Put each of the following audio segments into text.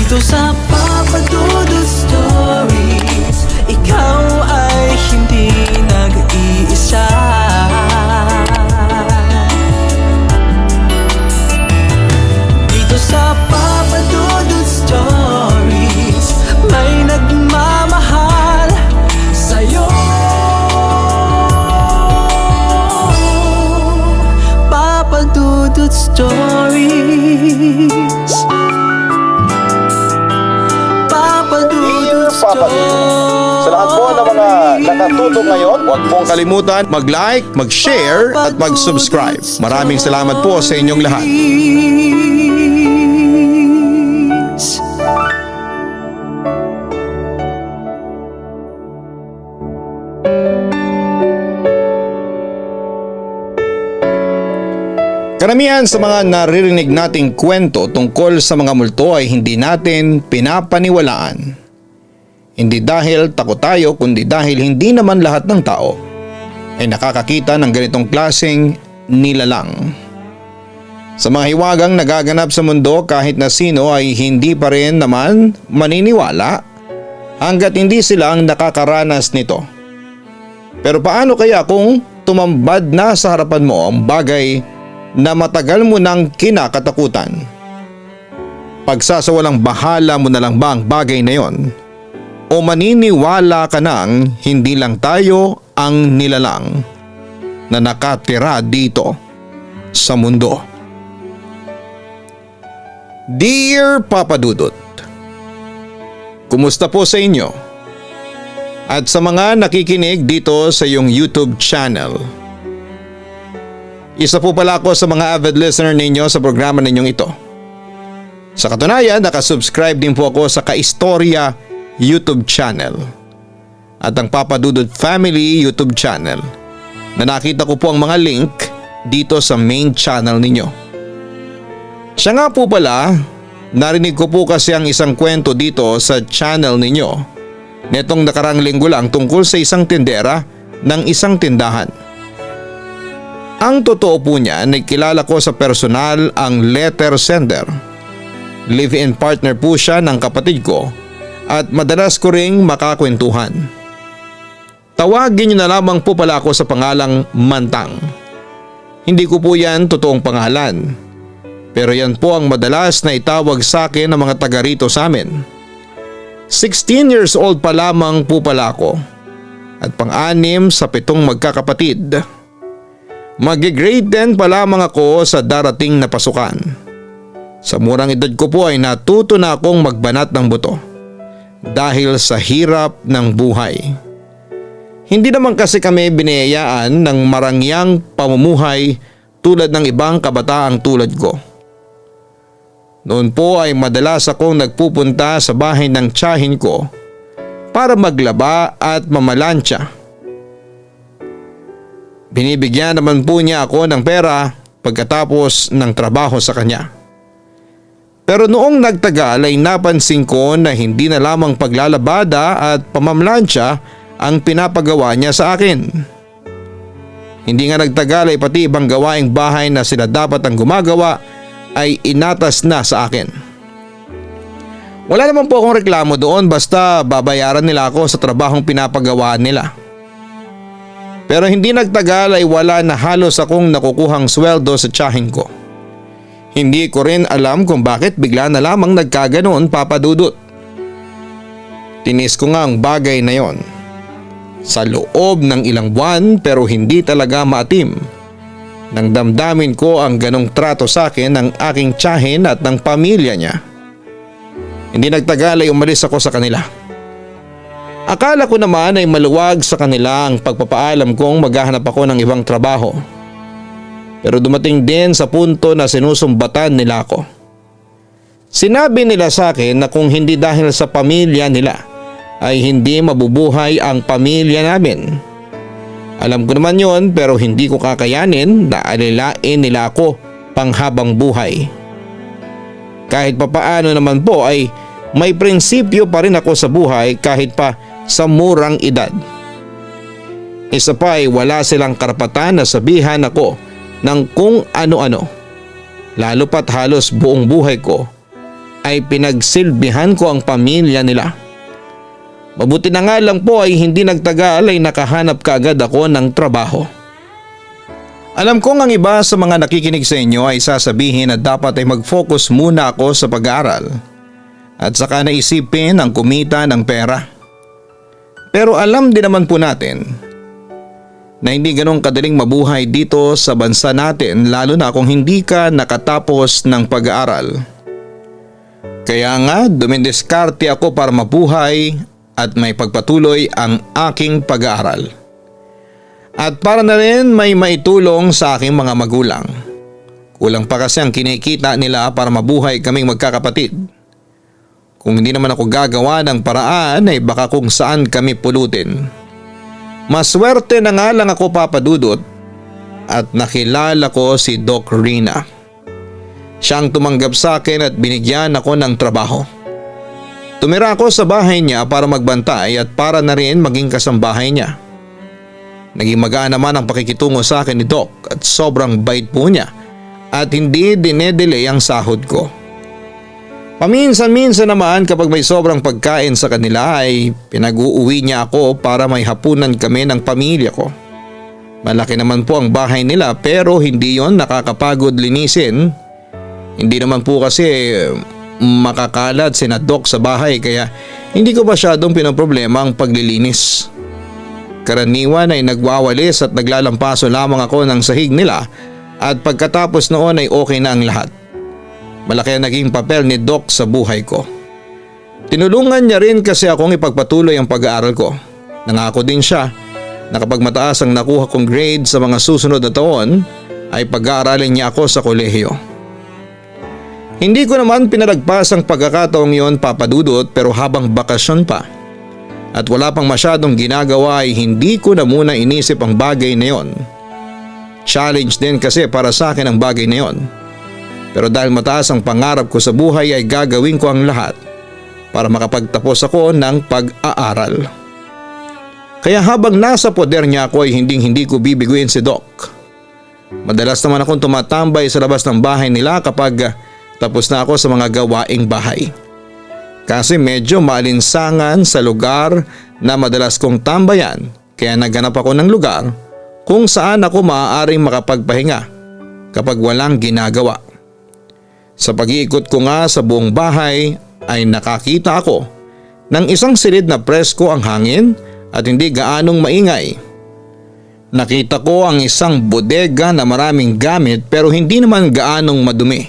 Dito sa Papa Dudut Stories, ikaw ay hindi nag-iisa. Dito sa Papa Dudut Stories, may nagmamahal sa'yo. Papa Dudut Stories, Papa Dudut Stories. Sa lahat po ng mga nakatutok ngayon, huwag pong kalimutan mag-like, mag-share at mag-subscribe. Maraming salamat po sa inyong lahat. Karamihan sa mga naririnig nating kwento tungkol sa mga multo ay hindi natin pinapaniwalaan. Hindi dahil takot tayo, kundi dahil hindi naman lahat ng tao ay nakakakita ng ganitong klaseng nilalang. Sa mga hiwagang nagaganap sa mundo, kahit na sino ay hindi pa rin naman maniniwala hanggat hindi sila ang nakakaranas nito. Pero paano kaya kung tumambad na sa harapan mo ang bagay na matagal mo nang kinakatakutan? Pagsasawalang bahala mo na lang ba ang bagay na yon? O maniniwala ka nang hindi lang tayo ang nilalang na nakatira dito sa mundo? Dear Papa Dudut, kumusta po sa inyo? At sa mga nakikinig dito sa iyong YouTube channel. Isa po pala ako sa mga avid listener ninyo sa programa ninyong ito. Sa katunayan, nakasubscribe din po ako sa Kaistorya YouTube channel at ang Papa Dudut Family YouTube channel na nakita ko po ang mga link dito sa main channel ninyo. Siya nga po pala, narinig ko po kasi ang isang kwento dito sa channel ninyo netong nakarang linggo lang tungkol sa isang tindera ng isang tindahan. Ang totoo po niya, nakilala ko sa personal ang letter sender. Live-in partner po siya ng kapatid ko at madalas ko ring makakwentuhan. Tawagin niyo na lamang po pala ako sa pangalang Mantang. Hindi ko po yan totoong pangalan. Pero yan po ang madalas na itawag sa akin ng mga taga rito sa amin. 16 years old pa lamang po pala ako at pang-anim sa 7 magkakapatid. Mag-grade 10 pa lamang ako sa darating na pasukan. Sa murang edad ko po ay natuto na akong magbanat ng buto dahil sa hirap ng buhay. Hindi naman kasi kami biniyayaan ng marangyang pamumuhay tulad ng ibang kabataang tulad ko. Noon po ay madalas akong nagpupunta sa bahay ng tiyahin ko para maglaba at mamalansya. Binibigyan naman po niya ako ng pera pagkatapos ng trabaho sa kanya. Pero noong nagtagal ay napansin ko na hindi na lamang paglalabada at pamamlansya ang pinapagawa niya sa akin. Hindi nga nagtagal ay pati ibang gawaing bahay na sila dapat ang gumagawa ay inatas na sa akin. Wala naman po akong reklamo doon basta babayaran nila ako sa trabahong pinapagawa nila. Pero hindi nagtagal ay wala na halos akong nakukuhang sweldo sa tiyahin ko. Hindi ko rin alam kung bakit bigla na lamang nagkaganoon, Papa Dudut. Tinis ko nga ang bagay na yon. Sa loob ng ilang buwan pero hindi talaga maatim. Nang damdamin ko ang ganong trato sa akin ng aking tiyahin at ng pamilya niya. Hindi nagtagal ay umalis ako sa kanila. Akala ko naman ay maluwag sa kanila ang pagpapaalam kong maghahanap ako ng ibang trabaho. Pero dumating din sa punto na sinusumbatan nila ako. Sinabi nila sa akin na kung hindi dahil sa pamilya nila ay hindi mabubuhay ang pamilya namin. Alam ko naman yon pero hindi ko kakayanin na alilain nila ako panghabang buhay. Kahit papaano naman po ay may prinsipyo pa rin ako sa buhay kahit pa sa murang edad. Isa pa ay wala silang karapatan na sabihan ako ng kung ano-ano. Lalo pat halos buong buhay ko ay pinagsilbihan ko ang pamilya nila. Mabuti na nga lang po ay hindi nagtagal ay nakahanap kaagad ako ng trabaho. Alam kong ang iba sa mga nakikinig sa inyo ay sasabihin na dapat ay mag-focus muna ako sa pag-aaral at saka naisipin ang kumita ng pera. Pero alam din naman po natin na hindi ganong kadaling mabuhay dito sa bansa natin, lalo na kung hindi ka nakatapos ng pag-aaral. Kaya nga dumidiskarte ako para mabuhay at may pagpatuloy ang aking pag-aaral. At para na rin may maitulong sa aking mga magulang. Kulang pa kasi ang kinikita nila para mabuhay kaming magkakapatid. Kung hindi naman ako gagawa ng paraan ay baka kung saan kami pulutin. Maswerte na nga lang ako, Papa Dudut, at nakilala ko si Doc Rina. Siyang tumanggap sa akin at binigyan ako ng trabaho. Tumira ako sa bahay niya para magbantay at para na rin maging kasambahay niya. Naging magaan naman ang pakikitungo sa akin ni Doc at sobrang bait po niya at hindi dinedelay ang sahod ko. Paminsan-minsan naman kapag may sobrang pagkain sa kanila ay pinag-uuwi niya ako para may hapunan kami ng pamilya ko. Malaki naman po ang bahay nila pero hindi yon nakakapagod linisin. Hindi naman po kasi makakalat sina Doc sa bahay kaya hindi ko masyadong pinoproblema ang paglilinis. Karaniwan ay nagwawalis at naglalampaso lamang ako ng sahig nila at pagkatapos noon ay okay na ang lahat. Malaki ang naging papel ni Doc sa buhay ko. Tinulungan niya rin kasi akong ipagpatuloy ang pag-aaral ko. Nangako din siya na kapag mataas ang nakuha kong grade sa mga susunod na taon ay pag-aaralin niya ako sa kolehiyo. Hindi ko naman pinalagpas ang pagkakataong yon, Papa Dudut, pero habang bakasyon pa at wala pang masyadong ginagawa ay hindi ko na muna inisip ang bagay na yon. Challenge din kasi para sa akin ang bagay na yon. Pero dahil mataas ang pangarap ko sa buhay ay gagawin ko ang lahat para makapagtapos ako ng pag-aaral. Kaya habang nasa poder niya ako ay hindi ko bibiguin si Doc. Madalas naman akong tumatambay sa labas ng bahay nila kapag tapos na ako sa mga gawaing bahay. Kasi medyo maalinsangan sa lugar na madalas kong tambayan kaya naghanap ako ng lugar kung saan ako maaaring makapagpahinga kapag walang ginagawa. Sa pag-iikot ko nga sa buong bahay ay nakakita ako ng isang silid na presko ang hangin at hindi gaanong maingay. Nakita ko ang isang bodega na maraming gamit pero hindi naman gaanong madumi.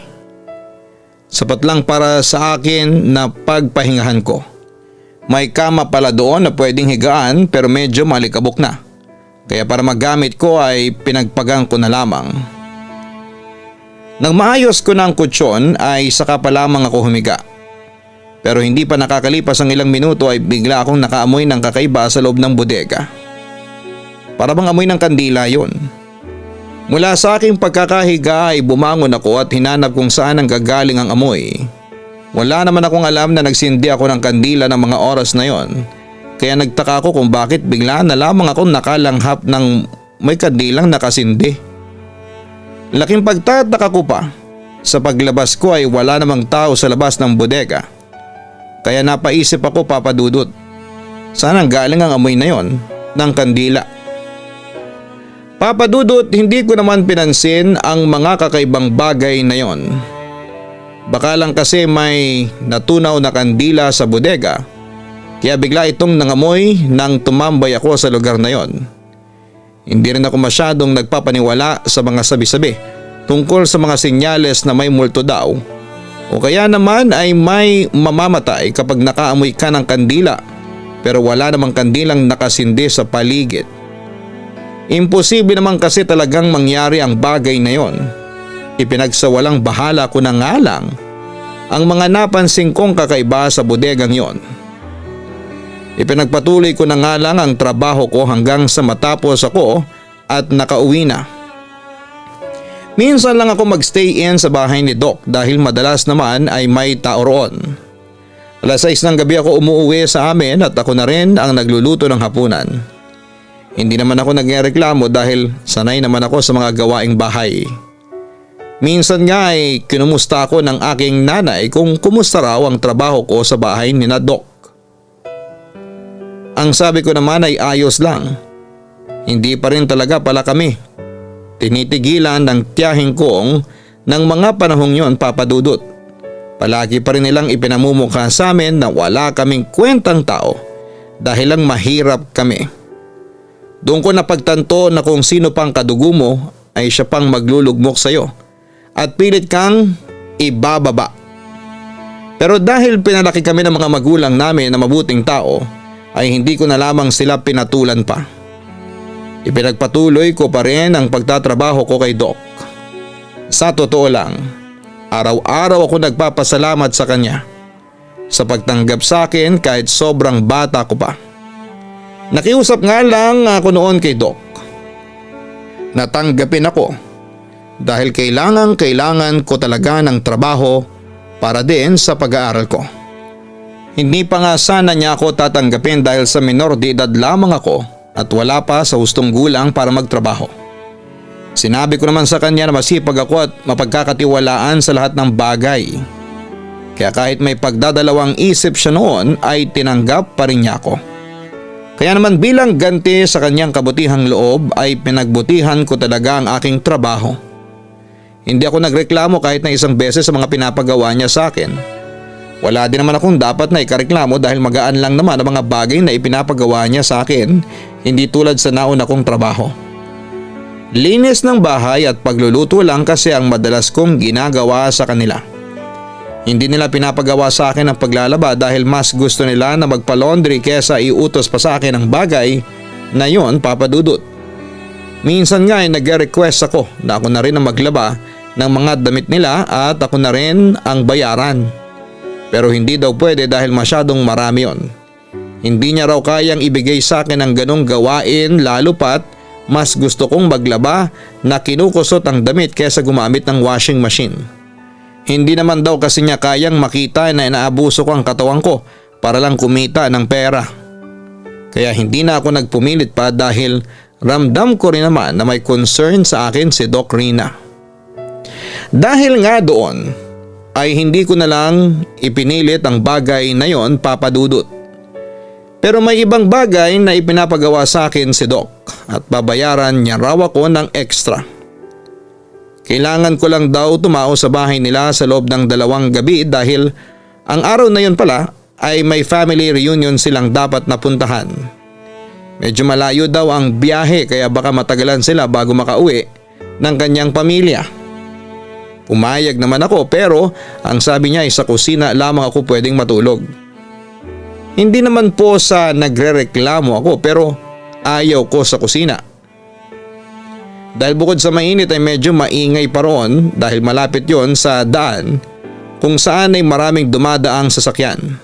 Sapat lang para sa akin na pagpahingahan ko. May kama pala doon na pwedeng higaan pero medyo malikabok na. Kaya para magamit ko ay pinagpagang ko na lamang. Nang maayos ko na ang kutsyon ay saka pa lamang ako humiga. Pero hindi pa nakakalipas ang ilang minuto ay bigla akong nakaamoy ng kakaiba sa loob ng bodega. Para bang amoy ng kandila yon. Mula sa aking pagkakahiga ay bumangon ako at hinanap kung saan ang gagaling ang amoy. Wala naman akong alam na nagsindi ako ng kandila ng mga oras na yon. Kaya nagtaka ako kung bakit bigla na lamang akong nakalanghap ng may kandilang nakasindi. Laking pagtataka ko pa. Sa paglabas ko ay wala namang tao sa labas ng bodega. Kaya napaisip ako, Papa Dudut, saan ang galing ang amoy na yon ng kandila? Papa Dudut, hindi ko naman pinansin ang mga kakaibang bagay na yon. Baka lang kasi may natunaw na kandila sa bodega, kaya bigla itong nangamoy nang tumambay ako sa lugar na yon. Hindi rin ako masyadong nagpapaniwala sa mga sabi-sabi tungkol sa mga senyales na may multo daw o kaya naman ay may mamamatay kapag nakaamoy ka ng kandila pero wala namang kandilang nakasindi sa paligid. Imposible naman kasi talagang mangyari ang bagay na yon. Ipinagsawalang bahala ko na nga lang ang mga napansin kong kakaiba sa bodegang yon. Ipinagpatuloy ko na nga lang ang trabaho ko hanggang sa matapos ako at nakauwi na. Minsan lang ako magstay in sa bahay ni Doc dahil madalas naman ay may tao roon. Alas 6 ng gabi ako umuwi sa amin at ako na rin ang nagluluto ng hapunan. Hindi naman ako nagreklamo dahil sanay naman ako sa mga gawaing bahay. Minsan nga ay kinumusta ako ng aking nanay kung kumusta raw ang trabaho ko sa bahay ni na Doc. Ang sabi ko naman ay ayos lang. Hindi pa rin talaga pala kami tinitigilan ng tiyahing kong ng mga panahong yon, Papa Dudut. Palagi pa rin nilang ipinamumukha sa amin na wala kaming kwentang tao dahil lang mahirap kami. Doon ko napagtanto na kung sino pang kadugo mo ay siya pang maglulugmok sa iyo at pilit kang ibababa. Pero dahil pinalaki kami ng mga magulang namin na mabuting tao ay hindi ko na lamang sila pinatulan pa. Ipinagpatuloy ko pa rin ang pagtatrabaho ko kay Doc. Sa totoo lang, araw-araw ako nagpapasalamat sa kanya sa pagtanggap sa akin kahit sobrang bata ko pa. Nakiusap nga lang ako noon kay Doc. Natanggapin ako dahil kailangan ko talaga ng trabaho para din sa pag-aaral ko. Hindi pa nga sana niya ako tatanggapin dahil sa minor de edad lamang ako at wala pa sa hustong gulang para magtrabaho. Sinabi ko naman sa kanya na masipag ako at mapagkakatiwalaan sa lahat ng bagay. Kaya kahit may pagdadalawang isip siya noon ay tinanggap pa rin niya ako. Kaya naman bilang ganti sa kanyang kabutihang loob ay pinagbutihan ko talaga ang aking trabaho. Hindi ako nagreklamo kahit na isang beses sa mga pinapagawa niya sa akin. Wala din naman akong dapat na ikareklamo dahil magaan lang naman ang mga bagay na ipinapagawa niya sa akin, hindi tulad sa nauna kong trabaho. Linis ng bahay at pagluluto lang kasi ang madalas kong ginagawa sa kanila. Hindi nila pinapagawa sa akin ang paglalaba dahil mas gusto nila na magpa-laundry kesa iutos pa sa akin ang bagay na yon, Papa Dudut. Minsan nga ay nag-request ako na ako na rin ang maglaba ng mga damit nila at ako na rin ang bayaran. Pero hindi daw pwede dahil masyadong marami yon. Hindi niya raw kayang ibigay sa akin ang ganong gawain lalo pat mas gusto kong maglaba na kinukusot ang damit kaysa gumamit ng washing machine. Hindi naman daw kasi niya kayang makita na inaabuso ko ang katawan ko para lang kumita ng pera. Kaya hindi na ako nagpumilit pa dahil ramdam ko rin naman na may concern sa akin si Doc Rina. Dahil nga doon ay hindi ko na lang ipinilit ang bagay na yon, Papa Dudut. Pero may ibang bagay na ipinapagawa sa akin si Doc at babayaran niya raw ako ng extra. Kailangan ko lang daw tumao sa bahay nila sa loob ng 2 gabi dahil ang araw na yon pala ay may family reunion silang dapat napuntahan. Medyo malayo daw ang biyahe kaya baka matagalan sila bago makauwi ng kanyang pamilya. Pumayag naman ako pero ang sabi niya ay sa kusina lamang ako pwedeng matulog. Hindi naman po sa nagrereklamo ako pero ayaw ko sa kusina. Dahil bukod sa mainit ay medyo maingay pa roon dahil malapit yon sa daan kung saan ay maraming dumadaang sasakyan.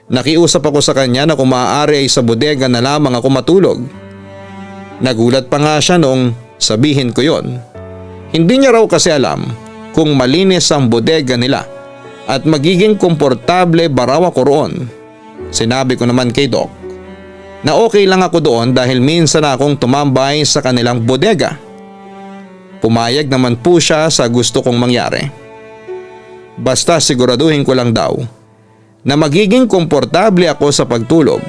Nakiusap ako sa kanya na kung maaari ay sa bodega na lamang ako matulog. Nagulat pa nga siya nung sabihin ko yon. Hindi niya raw kasi alam kung malinis ang bodega nila at magiging komportable ba raw ako roon. Sinabi ko naman kay Doc na okay lang ako doon dahil minsan akong tumambay sa kanilang bodega. Pumayag naman po siya sa gusto kong mangyari. Basta siguraduhin ko lang daw na magiging komportable ako sa pagtulog.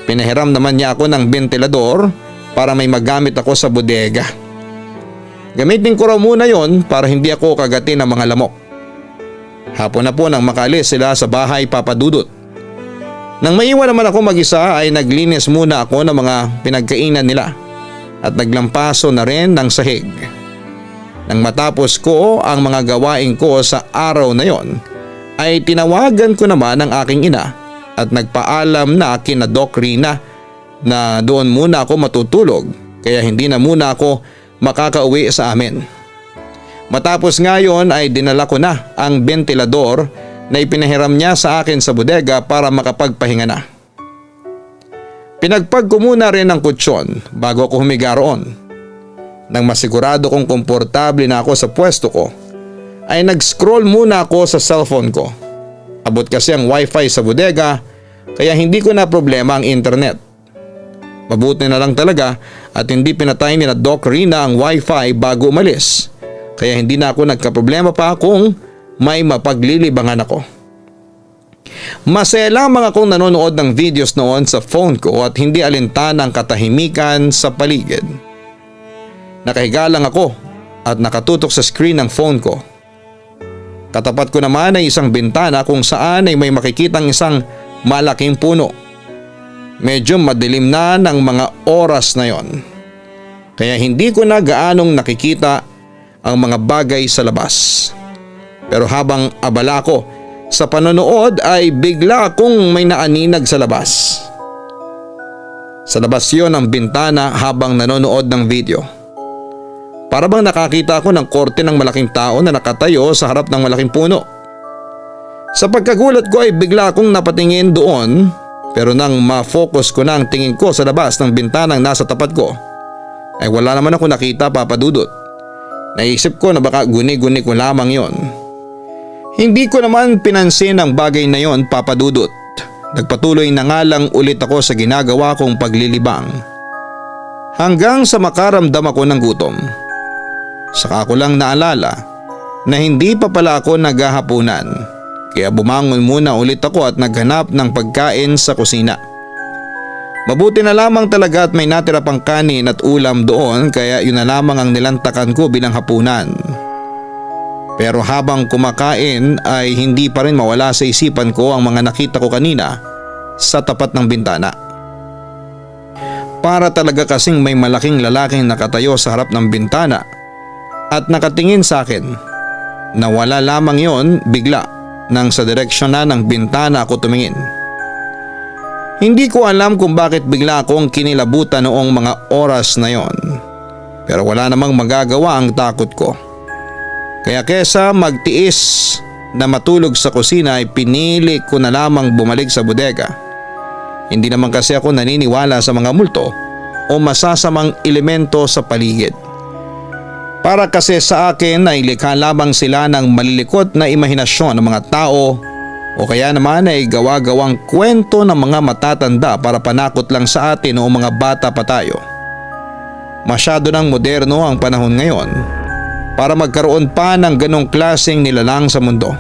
Pinahiram naman niya ako ng ventilador para may magamit ako sa bodega. Gamitin ko raw muna yon para hindi ako kagatin ng mga lamok. Hapon na po nang makalis sila sa bahay, Papa Dudut. Nang maiwan naman ako mag-isa ay naglinis muna ako ng mga pinagkainan nila at naglampaso na rin ng sahig. Nang matapos ko ang mga gawain ko sa araw na yon ay tinawagan ko naman ang aking ina at nagpaalam na kina Doc Rina na doon muna ako matutulog kaya hindi na muna ako makakauwi sa amin. Matapos ngayon ay dinala ko na ang ventilador na ipinahiram niya sa akin sa bodega para makapagpahinga na. Pinagpag ko muna rin ang kutsyon bago ako humiga roon. Nang masigurado kong komportable na ako sa pwesto ko, ay nag-scroll muna ako sa cellphone ko. Abot kasi ang wifi sa bodega kaya hindi ko na problema ang internet. Mabuti na lang talaga at hindi pinatay ni na Doc Rina ang wifi bago umalis. kaya hindi na ako nagkaproblema pa kung may mapaglilibangan ako. Masaya lamang akong nanonood ng videos noon sa phone ko at hindi alintana ang katahimikan sa paligid. Nakahiga lang ako at nakatutok sa screen ng phone ko. Katapat ko naman ay isang bintana kung saan ay may makikitang isang malaking puno. Medyo madilim na ng mga oras na yon, kaya hindi ko na gaanong nakikita ang mga bagay sa labas. Pero habang abala ko sa panonood ay bigla akong may naaninag sa labas. Sa labas yon ng bintana habang nanonood ng video. Para bang nakakita ako ng korte ng malaking tao na nakatayo sa harap ng malaking puno. Sa pagkagulat ko ay bigla akong napatingin doon, pero nang ma-focus ko na ang tingin ko sa labas ng bintanang nasa tapat ko ay wala naman ako nakita, Papa Dudut. Naisip ko na baka guni-guni ko lamang yon. Hindi ko naman pinansin ang bagay na yon, Papa Dudut. Nagpatuloy na nga lang ulit ako sa ginagawa kong paglilibang. Hanggang sa makaramdam ako ng gutom. Saka ko lang naalala na hindi pa pala ako naghahapunan. Kaya bumangon muna ulit ako at naghanap ng pagkain sa kusina. Mabuti na lamang talaga at may natira pang kanin at ulam doon, kaya yun na lamang ang nilantakan ko bilang hapunan. Pero habang kumakain ay hindi pa rin mawala sa isipan ko ang mga nakita ko kanina sa tapat ng bintana. Para talaga kasing may malaking lalaking nakatayo sa harap ng bintana at nakatingin sa akin. Nawala lamang yon bigla nang sa direksyon na ng bintana ako tumingin. Hindi ko alam kung bakit bigla akong kinilabutan noong mga oras na yon. Pero wala namang magagawa ang takot ko. Kaya kesa magtiis na matulog sa kusina ay pinili ko na lamang bumalik sa bodega. Hindi naman kasi ako naniniwala sa mga multo o masasamang elemento sa paligid. Para kasi sa akin ay likha lamang sila ng malilikot na imahinasyon ng mga tao o kaya naman ay gawa-gawang kwento ng mga matatanda para panakot lang sa atin o mga bata pa tayo. Masyado nang moderno ang panahon ngayon para magkaroon pa ng ganong klaseng nilalang sa mundo.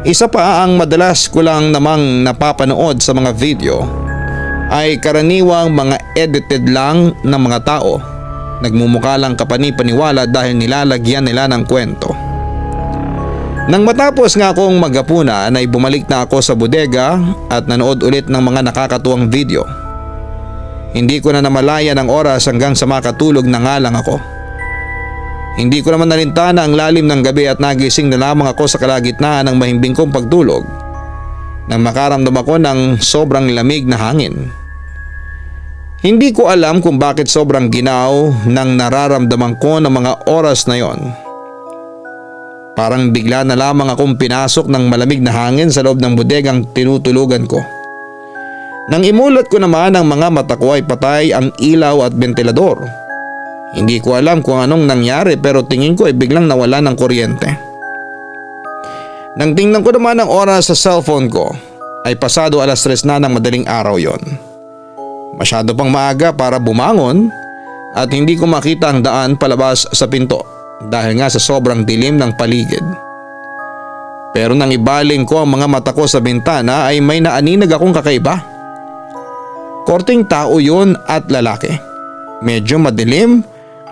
Isa pa ang madalas ko lang namang napapanood sa mga video ay karaniwang mga edited lang ng mga tao. Nagmumukha lang kapani-paniwala dahil nilalagyan nila ng kwento. Nang matapos nga akong maghapunan ay bumalik na ako sa bodega at nanood ulit ng mga nakakatuwang video. Hindi ko na namalayan ang oras hanggang sa makatulog na nga lang ako. Hindi ko naman nalintana ang lalim ng gabi at nagising na lamang ako sa kalagitnaan ng mahimbing kong pagtulog nang makaramdam ako ng sobrang lamig na hangin. Hindi ko alam kung bakit sobrang ginaw nang nararamdaman ko ng mga oras na yon. Parang bigla na lamang akong pinasok ng malamig na hangin sa loob ng bodegang tinutulugan ko. Nang imulat ko naman ang mga mata ko ay patay ang ilaw at ventilador. Hindi ko alam kung anong nangyari pero tingin ko ay biglang nawala ng kuryente. Nang tingnan ko naman ang oras sa cellphone ko ay pasado 3:00 na ng madaling araw yon. Masyado pang maaga para bumangon at hindi ko makita ang daan palabas sa pinto dahil nga sa sobrang dilim ng paligid. Pero nang ibaling ko ang mga mata ko sa bintana ay may naaninag akong kakaiba. Korting tao yun at lalaki. Medyo madilim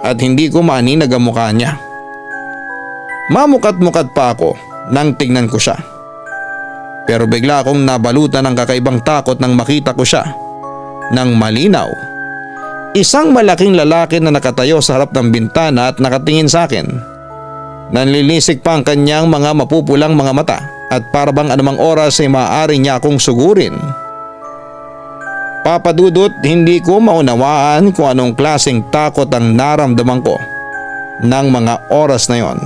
at hindi ko maaninag ang mukha niya. Mamukat-mukat pa ako nang tignan ko siya. Pero bigla akong nabalutan ng kakaibang takot nang makita ko siya ng malinaw. Isang malaking lalaki na nakatayo sa harap ng bintana at nakatingin sa akin. Nanlilisik pa ang kanyang mga mapupulang mga mata at para bang anumang oras ay maaari niya akong sugurin. Papa Dudut, hindi ko maunawaan kung anong klaseng takot ang naramdaman ko ng mga oras na yon.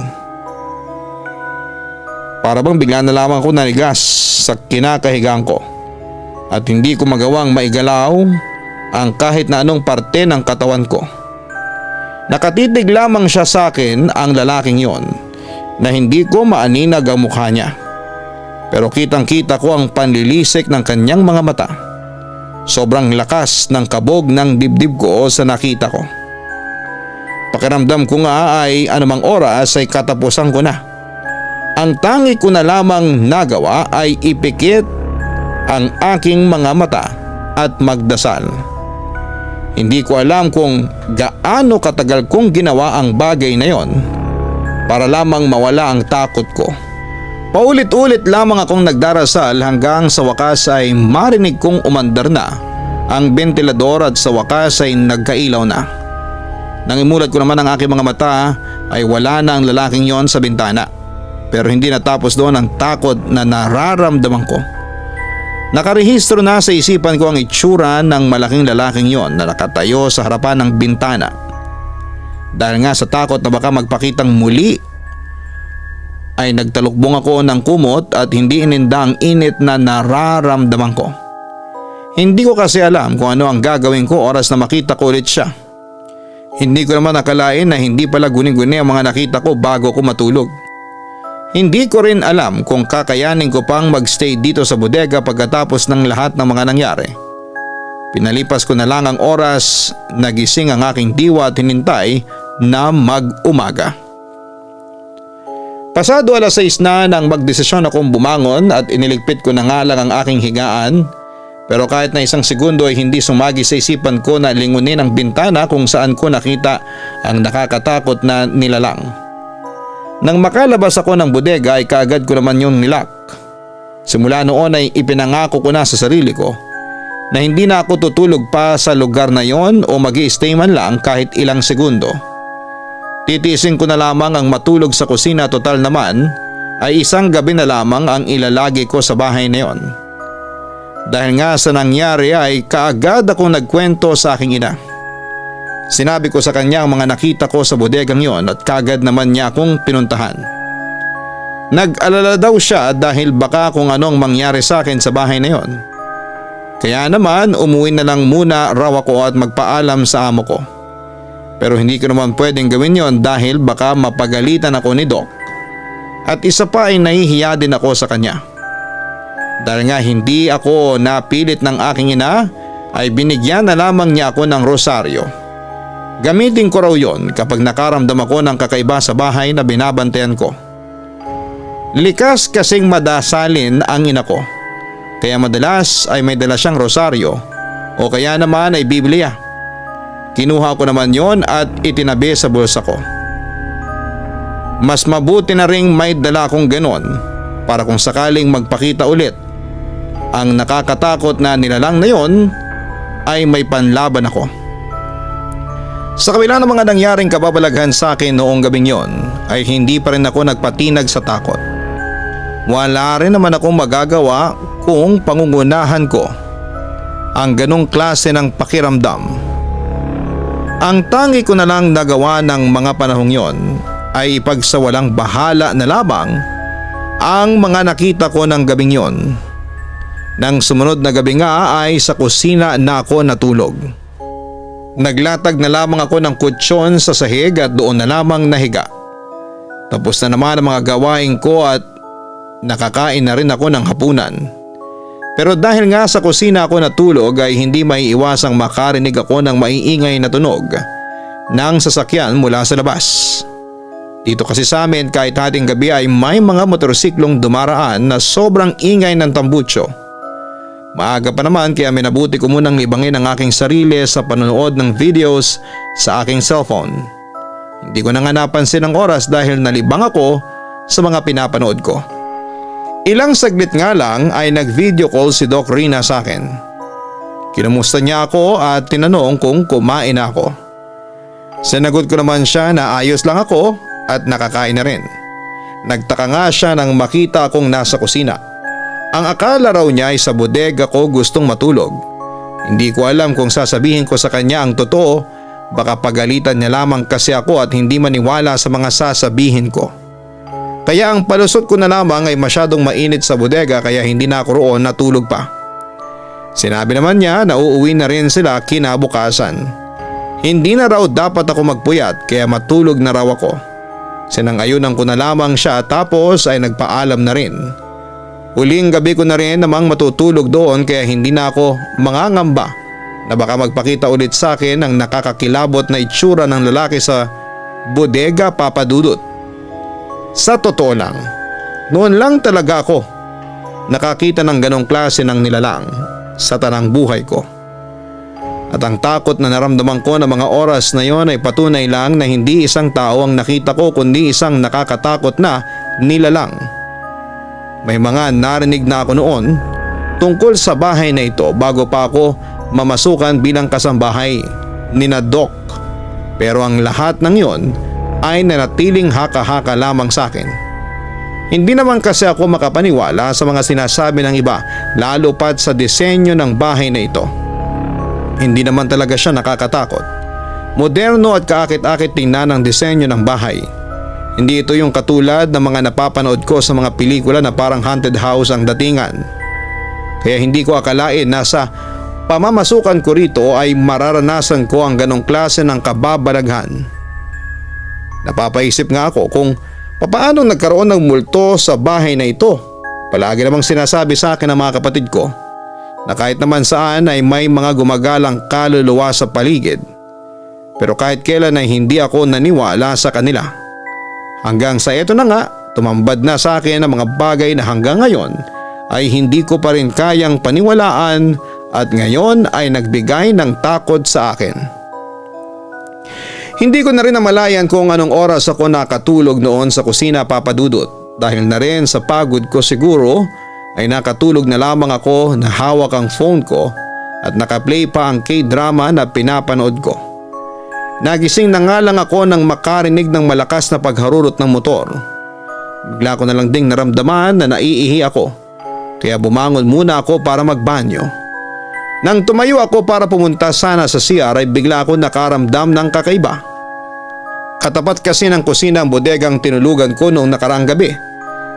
Para bang bigla na lamang ako nanigas sa kinakahigaan ko at hindi ko magawang maigalaw ang kahit na anong parte ng katawan ko. Nakatitig lamang siya sa akin, ang lalaking yon, na hindi ko maaninag ang mukha niya. Pero kitang-kita ko ang panlilisik ng kanyang mga mata. Sobrang lakas ng kabog ng dibdib ko sa nakita ko. Pakiramdam ko nga ay anumang oras ay katapusan ko na. Ang tangi ko na lamang nagawa ay ipikit ang aking mga mata at magdasal. Hindi ko alam kung gaano katagal kong ginawa ang bagay na yon para lamang mawala ang takot ko. Paulit-ulit lamang akong nagdarasal hanggang sa wakas ay marinig kong umandar na ang bentilador at sa wakas ay nagkailaw na. Nang imulat ko naman ang aking mga mata ay wala na ang lalaking yon sa bintana. Pero hindi natapos doon ang takot na nararamdaman ko. Nakarehistro na sa isipan ko ang itsura ng malaking lalaking yon na nakatayo sa harapan ng bintana. Dahil nga sa takot na baka magpakitang muli ay nagtalukbong ako ng kumot at hindi ininda ang init na nararamdaman ko. Hindi ko kasi alam kung ano ang gagawin ko oras na makita ko ulit siya. Hindi ko naman nakalain na hindi pala guni-guni ang mga nakita ko bago ko matulog. Hindi ko rin alam kung kakayanin ko pang magstay dito sa bodega pagkatapos ng lahat ng mga nangyari. Pinalipas ko na lang ang oras, nagising ang aking diwa at hinintay na mag-umaga. Pasado 6:00 na nang magdesisyon akong bumangon at iniligpit ko na nga lang ang aking higaan. Pero kahit na isang segundo ay hindi sumagi sa isipan ko na lingunin ang bintana kung saan ko nakita ang nakakatakot na nilalang. Nang makalabas ako ng bodega ay kaagad ko naman yung nilak. Simula noon ay ipinangako ko na sa sarili ko na hindi na ako tutulog pa sa lugar na yon o mag-i-stay man lang kahit ilang segundo. Titiisin ko na lamang ang matulog sa kusina, total naman ay isang gabi na lamang ang ilalagi ko sa bahay na yon. Dahil nga sa nangyari ay kaagad akong nagkwento sa aking ina. Sinabi ko sa kanya ang mga nakita ko sa bodegang yon at kaagad naman niya akong pinuntahan. Nag-alala daw siya dahil baka kung anong mangyari sa akin sa bahay na yon. Kaya naman umuwi na lang muna raw ako at magpaalam sa amo ko. Pero hindi ko naman pwedeng gawin yon dahil baka mapagalitan ako ni Doc. At isa pa ay nahihiya din ako sa kanya. Dahil nga hindi ako napilit ng aking ina ay binigyan na lamang niya ako ng rosaryo. Gamitin ko raw yon kapag nakaramdam ako ng kakaiba sa bahay na binabantayan ko. Likas kasing madasalin ang ina ko. Kaya madalas ay may dala siyang rosaryo o kaya naman ay Biblia. Kinuha ko naman yon at itinabi sa bulsa ko. Mas mabuti na ring may dala akong ganon para kung sakaling magpakita ulit ang nakakatakot na nilalang na yon ay may panlaban ako. Sa kabila ng mga nangyaring kababalaghan sa akin noong gabing yon ay hindi pa rin ako nagpatinag sa takot. Wala rin naman akong magagawa kung pangungunahan ko ang ganong klase ng pakiramdam. Ang tangi ko na lang nagawa ng mga panahong yon ay ipagsawalang bahala na lamang ang mga nakita ko ng gabing yon. Nang sumunod na gabi nga ay sa kusina na ako natulog. Naglatag na lamang ako ng kutsyon sa sahig at doon na lamang nahiga. Tapos na naman ang mga gawain ko at nakakain na rin ako ng hapunan. Pero dahil nga sa kusina ako natulog ay hindi maiiwasang makarinig ako ng maiingay na tunog ng sasakyan mula sa labas. Dito kasi sa amin kahit hating gabi ay may mga motorsiklong dumaraan na sobrang ingay ng tambutso. Maaga pa naman kaya minabuti ko munang libangin ang aking sarili sa panonood ng videos sa aking cellphone. Hindi ko na nga napansin ang oras dahil nalibang ako sa mga pinapanood ko. Ilang saglit nga lang ay nag-video call si Doc Rina sa akin. Kinumusta niya ako at tinanong kung kumain na ako. Sinagot ko naman siya na ayos lang ako at nakakain na rin. Nagtaka nga siya nang makita akong nasa kusina. Ang akala raw niya ay sa bodega ko gustong matulog. Hindi ko alam kung sasabihin ko sa kanya ang totoo, baka pagalitan niya lamang kasi ako at hindi maniwala sa mga sasabihin ko. Kaya ang palusot ko na lamang ay masyadong mainit sa bodega kaya hindi na ako roon natulog pa. Sinabi naman niya na uuwi na rin sila kinabukasan. Hindi na raw dapat ako magpuyat kaya matulog na raw ako. Sinang-ayunan ko na lamang siya tapos ay nagpaalam na rin. Huling gabi ko na rin namang matutulog doon kaya hindi na ako mangangamba na baka magpakita ulit sa akin ang nakakakilabot na itsura ng lalaki sa bodega Papa Dudut. Sa totoo lang, noon lang talaga ako nakakita ng ganong klase ng nilalang sa tanang buhay ko. At ang takot na naramdaman ko ng mga oras na yon ay patunay lang na hindi isang tao ang nakita ko kundi isang nakakatakot na nilalang. May mga narinig na ako noon tungkol sa bahay na ito bago pa ako mamasukan bilang kasambahay ni na Doc. Pero ang lahat ng yon ay nanatiling haka-haka lamang sa akin. Hindi naman kasi ako makapaniwala sa mga sinasabi ng iba, lalo pat sa disenyo ng bahay na ito. Hindi naman talaga siya nakakatakot. Moderno at kaakit-akit tingnan ang disenyo ng bahay. Hindi ito yung katulad ng mga napapanood ko sa mga pelikula na parang haunted house ang datingan. Kaya hindi ko akalain na sa pamamasukan ko rito ay mararanasan ko ang ganong klase ng kababalaghan. Napapaisip nga ako kung paano nagkaroon ng multo sa bahay na ito. Palagi namang sinasabi sa akin ng mga kapatid ko na kahit naman saan ay may mga gumagalang kaluluwa sa paligid. Pero kahit kailan ay hindi ako naniwala sa kanila. Hanggang sa eto na nga, tumambad na sa akin ang mga bagay na hanggang ngayon ay hindi ko pa rin kayang paniwalaan at ngayon ay nagbigay ng takot sa akin. Hindi ko na rin namalayan kung anong oras ako nakatulog noon sa kusina Papa Dudut. Dahil na rin sa pagod ko siguro ay nakatulog na lamang ako na hawak ang phone ko at nakaplay pa ang K-drama na pinapanood ko. Nagising na nga lang ako nang makarinig ng malakas na pagharurot ng motor. Bigla ko na lang ding naramdaman na naiihi ako. Kaya bumangon muna ako para magbanyo. Nang tumayo ako para pumunta sana sa CR ay bigla ako nakaramdam ng kakaiba. Katapat kasi ng kusina ang bodegang tinulugan ko noong nakaraang gabi.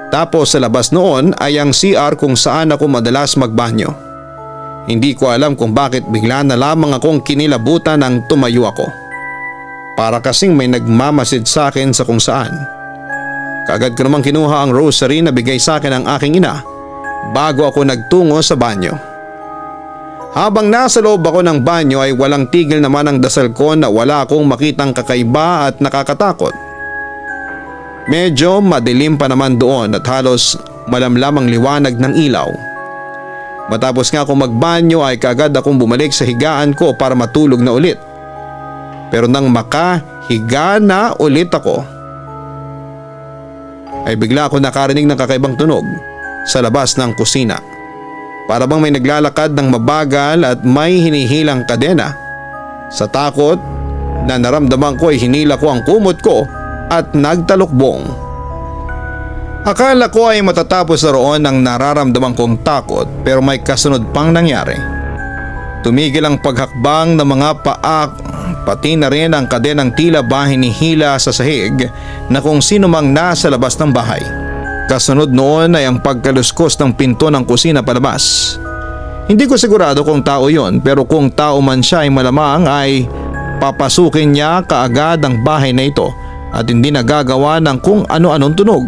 Tapos sa labas noon ay ang CR kung saan ako madalas magbanyo. Hindi ko alam kung bakit bigla na lamang akong kinilabutan nang tumayo ako. Para kasing may nagmamasid sa akin sa kung saan. Kaagad ko namang kinuha ang rosary na bigay sa akin ng aking ina bago ako nagtungo sa banyo. Habang nasa loob ako ng banyo ay walang tigil naman ang dasal ko na wala akong makitang kakaiba at nakakatakot. Medyo madilim pa naman doon at halos malamlam ang liwanag ng ilaw. Matapos nga akong magbanyo ay kaagad akong bumalik sa higaan ko para matulog na ulit. Pero nang makahiga na ulit ako, ay bigla ako nakarinig ng kakaibang tunog sa labas ng kusina. Para bang may naglalakad ng mabagal at may hinihilang kadena. Sa takot na naramdaman ko ay hinila ko ang kumot ko at nagtalukbong. Akala ko ay matatapos na roon ang nararamdaman kong takot pero may kasunod pang nangyari. Tumigil ang paghakbang ng mga paa pati na rin ang kadenang tila ba hinihila sa sahig na kung sino mang nasa labas ng bahay. Kasunod noon ay ang pagkaluskos ng pinto ng kusina palabas. Hindi ko sigurado kung tao yon pero kung tao man siya ay malamang ay papasukin niya kaagad ang bahay na ito at hindi nagagawa ng kung ano-anong tunog.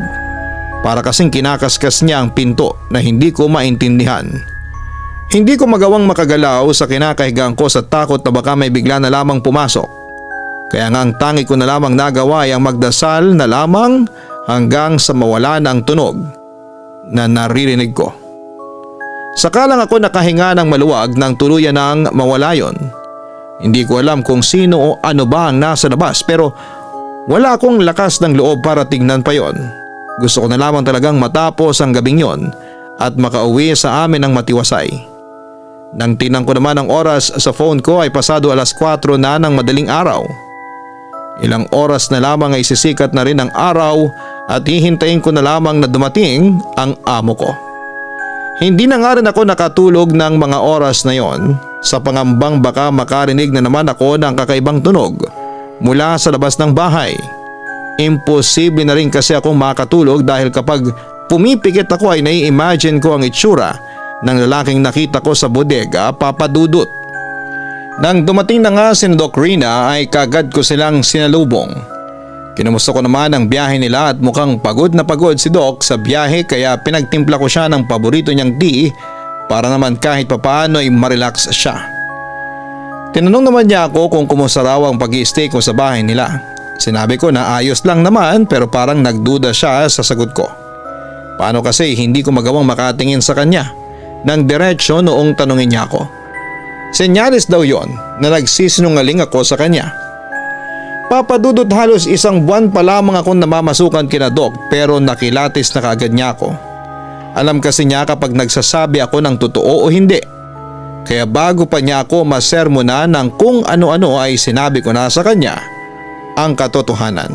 Para kasing kinakaskas niya ang pinto na hindi ko maintindihan. Hindi ko magawang makagalaw sa kinakahigaan ko sa takot na baka may bigla na lamang pumasok. Kaya nga ang tangi ko na lamang nagawa ay ang magdasal na lamang hanggang sa mawala na ang tunog na naririnig ko. Saka lang ako nakahinga ng maluwag nang tuluyan ng mawala yon. Hindi ko alam kung sino o ano ba ang nasa labas pero wala akong lakas ng loob para tignan pa yon. Gusto ko na lamang talagang matapos ang gabing yon at makauwi sa amin ng matiwasay. Nang tinang ko naman ang oras sa phone ko ay pasado 4:00 na ng madaling araw. Ilang oras na lamang ay sisikat na rin ang araw at hihintayin ko na lamang na dumating ang amo ko. Hindi na nga rin ako nakatulog ng mga oras na yon sa pangambang baka makarinig na naman ako ng kakaibang tunog mula sa labas ng bahay. Imposible na rin kasi akong makatulog dahil kapag pumipikit ako ay nai-imagine ko ang itsura ng lalaking nakita ko sa bodega Papa Dudut. Nang dumating na nga si Doc Rina ay kagad ko silang sinalubong. Kinumusta ko naman ang biyahe nila at mukhang pagod na pagod si Doc sa biyahe kaya pinagtimpla ko siya ng paborito niyang tea para naman kahit papaano ay marelax siya. Tinanong naman niya ako kung kumusta raw ang pag-i-stay ko sa bahay nila. Sinabi ko na ayos lang naman pero parang nagduda siya sa sagot ko. Paano kasi hindi ko magawang makatingin sa kanya ng diretsyo noong tanungin niya ako. Senyalis daw yon na nagsisinungaling ako sa kanya. Papa Dudut, halos 1 buwan pa lamang akong namamasukan kina Doc pero nakilatis na kaagad niya ako. Alam kasi niya kapag nagsasabi ako ng totoo o hindi. Kaya bago pa niya ako masermonan ng kung ano-ano ay sinabi ko na sa kanya ang katotohanan.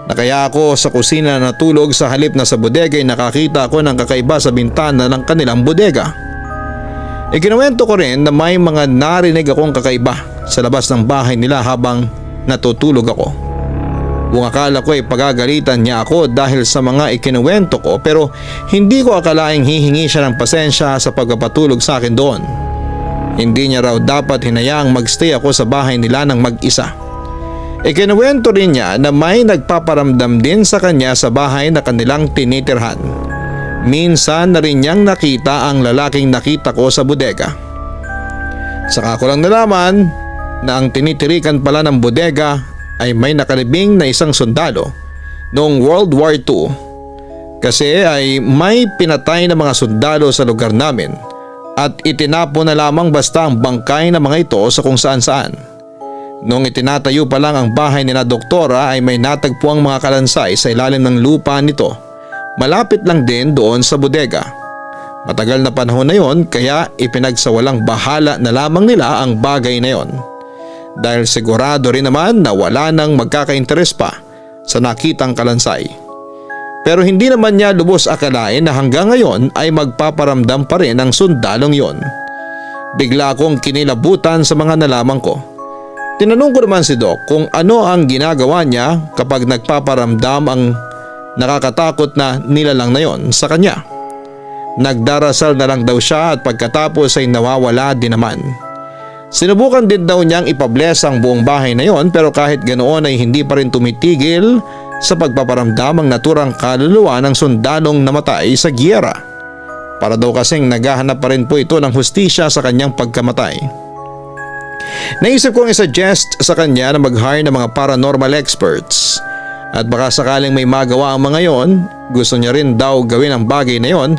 Na kaya ako sa kusina natulog sa halip na sa bodega ay nakakita ako ng kakaiba sa bintana ng kanilang bodega. Ikinuwento ko rin na may mga narinig akong kakaiba sa labas ng bahay nila habang natutulog ako. Kung akala ko ay pagagalitan niya ako dahil sa mga ikinuwento ko pero hindi ko akalaing hihingi siya ng pasensya sa pagpapatulog sa akin doon. Hindi niya raw dapat hinayaang magstay ako sa bahay nila ng mag-isa. Ikinuwento rin niya na may nagpaparamdam din sa kanya sa bahay na kanilang tinitirhan. Minsan na rin niyang nakita ang lalaking nakita ko sa bodega. Saka ko lang nalaman na ang tinitirikan pala ng bodega ay may nakalibing na isang sundalo noong World War II. Kasi ay may pinatay na mga sundalo sa lugar namin at itinapo na lamang basta ang bangkay ng mga ito sa kung saan saan. Noong itinatayo pa lang ang bahay ni na doktora ay may natagpuang mga kalansay sa ilalim ng lupa nito. Malapit lang din doon sa bodega. Matagal na panahon na yon kaya ipinagsawalang bahala na lamang nila ang bagay na yon. Dahil sigurado rin naman na wala nang magkakainteres pa sa nakitang kalansay. Pero hindi naman niya lubos akalain na hanggang ngayon ay magpaparamdam pa rin ang sundalong yon. Bigla akong kinilabutan sa mga nalaman ko. Tinanong ko naman si Doc kung ano ang ginagawa niya kapag nagpaparamdam ang nakakatakot na nilalang na yon sa kanya. Nagdarasal na lang daw siya at pagkatapos ay nawawala din naman. Sinubukan din daw niyang ipabless ang buong bahay na yon pero kahit ganoon ay hindi pa rin tumitigil sa pagpaparamdam ang naturang kaluluwa ng sundalong namatay sa giyera. Para daw kasing naghahanap pa rin po ito ng hustisya sa kanyang pagkamatay. Naisip kong isuggest sa kanya na mag-hire ng mga paranormal experts at baka sakaling may magawa ang mga yon. Gusto niya rin daw gawin ang bagay na yon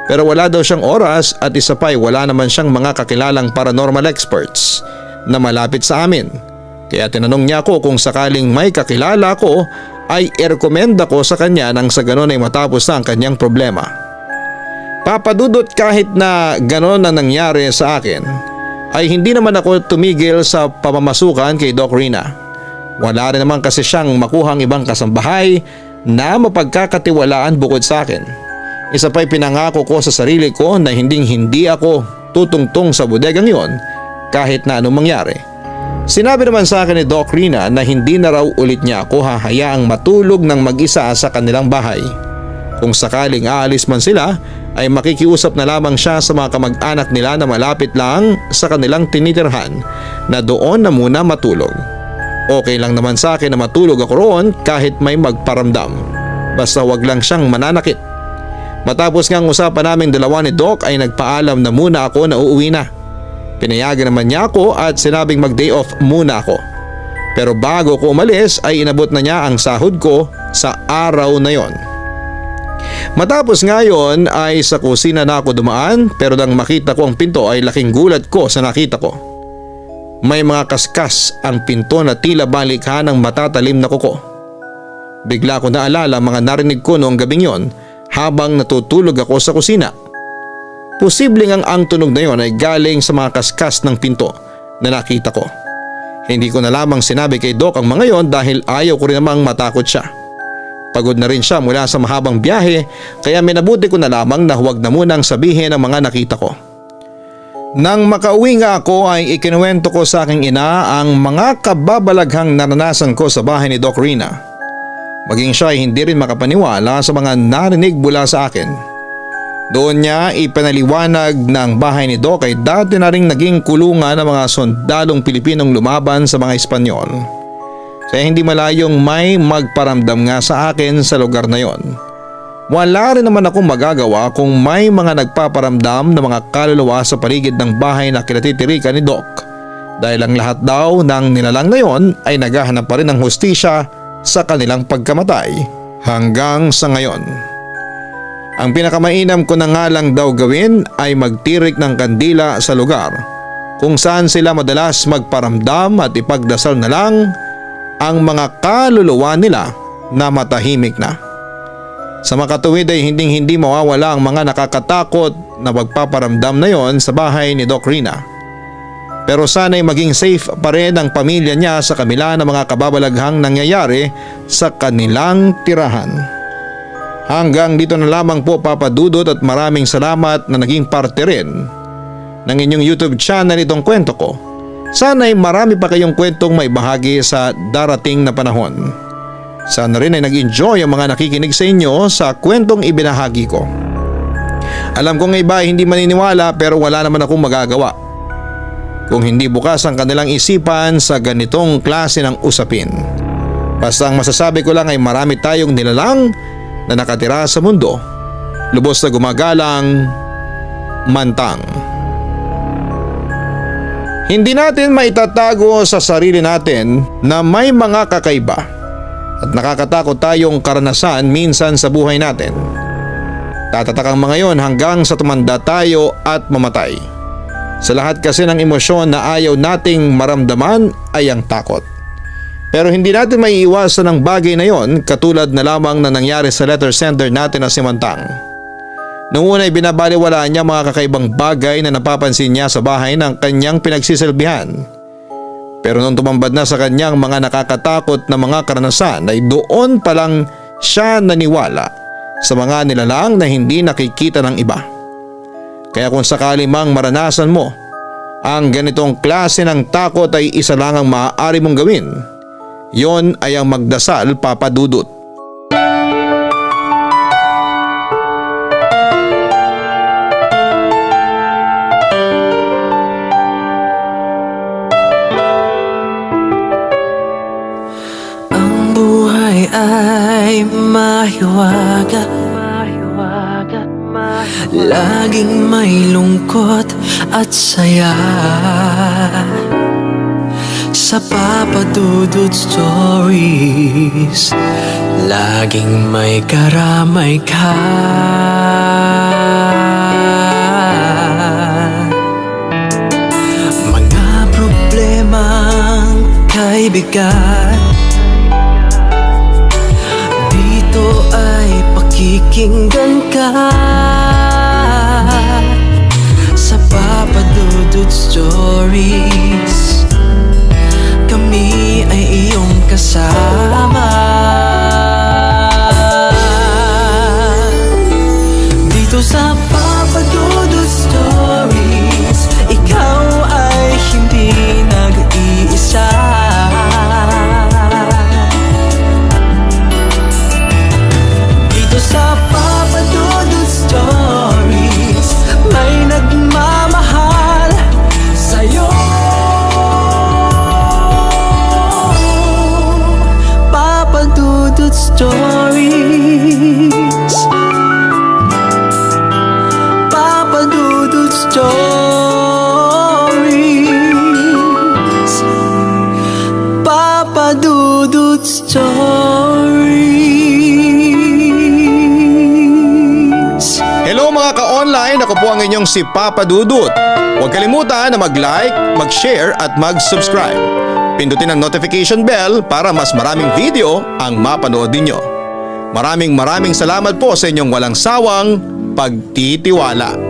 pero wala daw siyang oras at isa pa ay wala naman siyang mga kakilalang paranormal experts na malapit sa amin. Kaya tinanong niya ako kung sakaling may kakilala ko ay i-recommend ako sa kanya nang sa ganon ay matapos na ang kanyang problema. Papa Dudut, kahit na ganon ang nangyari sa akin ay hindi naman ako tumigil sa pamamasukan kay Doc Rina. Wala rin naman kasi siyang makuhang ibang kasambahay na mapagkakatiwalaan bukod sa akin. Isa pa'y pinangako ko sa sarili ko na hindi ako tutungtong sa bodegang yon kahit na anong mangyari. Sinabi naman sa akin ni Doc Rina na hindi na raw ulit niya ako hahayaang matulog ng mag-isa sa kanilang bahay. Kung sakaling aalis man sila ay makikiusap na lamang siya sa mga kamag-anak nila na malapit lang sa kanilang tinitirhan na doon na muna matulog. Okay lang naman sa akin na matulog ako roon kahit may magparamdam. Basta wag lang siyang mananakit. Matapos ngang usapan naming dalawa ni Doc ay nagpaalam na muna ako na uuwi na. Pinayagan naman niya ako at sinabing mag-day off muna ako. Pero bago ko umalis ay inabot na niya ang sahod ko sa araw na yon. Matapos ngayon ay sa kusina na ako dumaan pero nang makita ko ang pinto ay laking gulat ko sa nakita ko. May mga kaskas ang pinto na tila balikha ng matatalim na kuko. Bigla ko naalala mga narinig ko noong gabing yon habang natutulog ako sa kusina. Posibleng ang tunog na yon ay galing sa mga kaskas ng pinto na nakita ko. Hindi ko na lamang sinabi kay Doc ang mga yon dahil ayaw ko rin namang matakot siya. Pagod na rin siya mula sa mahabang biyahe kaya minabuti ko na lamang na huwag na munang sabihin ang mga nakita ko. Nang makauwi nga ako ay ikinuwento ko sa aking ina ang mga kababalaghang naranasan ko sa bahay ni Doc Rina. Maging siya ay hindi rin makapaniwala sa mga narinig mula sa akin. Doon niya ipanaliwanag ng bahay ni Doc ay dati na ring naging kulungan ng mga sundalong Pilipinong lumaban sa mga Espanyol. Kaya hindi malayong may magparamdam nga sa akin sa lugar na yon. Wala rin naman akong magagawa kung may mga nagpaparamdam na mga kaluluwa sa paligid ng bahay na kinatitirikan ni Doc. dahil ang lahat daw ng nilalang na yon ay naghahanap pa rin ng hustisya sa kanilang pagkamatay hanggang sa ngayon. Ang pinakamainam ko na nga lang daw gawin ay magtirik ng kandila sa lugar kung saan sila madalas magparamdam at ipagdasal na lang ang mga kaluluwa nila na matahimik na. Sa makatuwid ay hindi mawawala ang mga nakakatakot na pagpaparamdam na yon sa bahay ni Doc Rina. Pero sana'y maging safe pa rin ang pamilya niya sa kabila ng mga kababalaghang nangyayari sa kanilang tirahan. Hanggang dito na lamang po Papa Dudut, at maraming salamat na naging parte rin ng inyong YouTube channel itong kwento ko. Sana'y marami pa kayong kwentong may bahagi sa darating na panahon. Sana rin ay nag-enjoy ang mga nakikinig sa inyo sa kwentong ibinahagi ko. Alam kong iba ay hindi maniniwala, pero wala naman akong magagawa kung hindi bukas ang kanilang isipan sa ganitong klase ng usapin. Basta ang masasabi ko lang ay marami tayong nilalang na nakatira sa mundo, lubos na gumagalang, mantang. Hindi natin maitatago sa sarili natin na may mga kakaiba at nakakatakot tayong karanasan minsan sa buhay natin. Tatatakang mga yon hanggang sa tumanda tayo at mamatay. Sa lahat kasi ng emosyon na ayaw nating maramdaman ay ang takot. Pero hindi natin maiiwasan ang bagay na yon, katulad na lamang na nangyari sa letter sender natin na si Mantang. Noong una ay binabaliwalaan niya mga kakaibang bagay na napapansin niya sa bahay ng kanyang pinagsisilbihan. Pero nung tumambad na sa kanyang mga nakakatakot na mga karanasan ay doon pa lang siya naniwala sa mga nilalang na hindi nakikita ng iba. Kaya kung sakali mang maranasan mo ang ganitong klase ng takot ay isa lang ang maaari mong gawin. Yon ay ang magdasal, Papa Dudut. Ay mahiwaga, laging may lungkot at saya. Sa Papa Dudut Stories, laging may karamay ka. Mga problemang kaibigan, ay pakikinggan ka. Sa Papa Dudut Stories, kami ay iyong kasama. Dito sa Papa Dudut Stories, ikaw ay hindi nag-iisa. Sa Papa Dudut Stories, may nagmamahal sa'yo. Papa Dudut Stories, Papa Dudut Stories, Papa Dudut Stories. Hello mga ka-online, ako po ang inyong si Papa Dudut. Huwag kalimutan na mag-like, mag-share at mag-subscribe. Pindutin ang notification bell para mas maraming video ang mapanood ninyo. Maraming salamat po sa inyong walang sawang pagtitiwala.